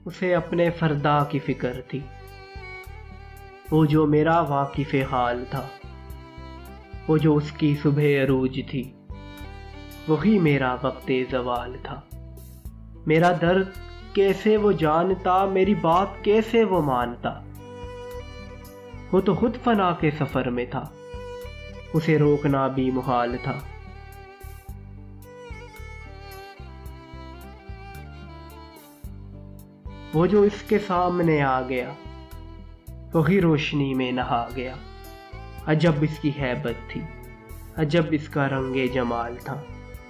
اسے اپنے فردا کی فکر تھی، وہ جو میرا واقف حال تھا، وہ جو اس کی صبح عروج تھی، وہی میرا وقت زوال تھا۔ میرا درد کیسے وہ جانتا، میری بات کیسے وہ مانتا، وہ تو خود فنا کے سفر میں تھا، اسے روکنا بھی محال تھا۔ وہ جو اس کے سامنے آ گیا، وہی روشنی میں نہا گیا۔ عجب اس کی ہیبت تھی، عجب اس کا رنگ جمال تھا۔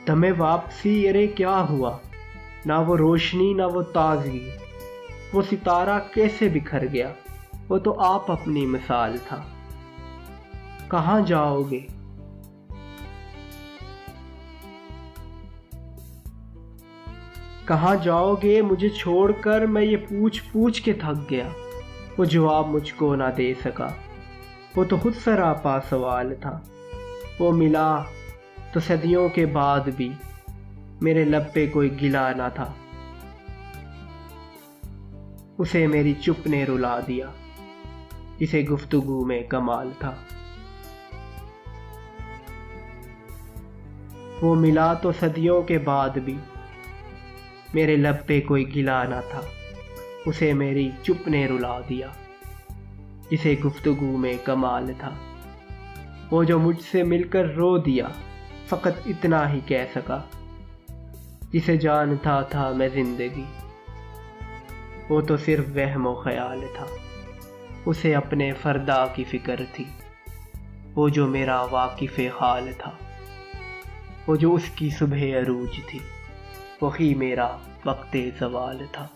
دم واپسی ارے کیا ہوا، نہ وہ روشنی نہ وہ تازگی، وہ ستارہ کیسے بکھر گیا، وہ تو آپ اپنی مثال تھا۔ کہاں جاؤ گے؟ کہاں جاؤ گے مجھے چھوڑ کر، میں یہ پوچھ پوچھ کے تھک گیا۔ وہ جواب مجھ کو نہ دے سکا، وہ تو خود سراپا سوال تھا۔ وہ ملا تو صدیوں کے بعد بھی میرے لب پہ کوئی گلا نہ تھا، اسے میری چپ نے رلا دیا جسے گفتگو میں کمال تھا۔ وہ ملا تو صدیوں کے بعد بھی میرے لب پہ کوئی گلا نہ تھا، اسے میری چپ نے رلا دیا جسے گفتگو میں کمال تھا۔ وہ جو مجھ سے مل کر رو دیا، فقط اتنا ہی کہہ سکا جسے جانتا تھا میں زندگی، وہ تو صرف وہم و خیال تھا، اسے اپنے فردا کی فکر تھی، وہ جو میرا واقف حال تھا، وہ جو اس کی صبح عروج تھی، وہی میرا وقت زوال تھا۔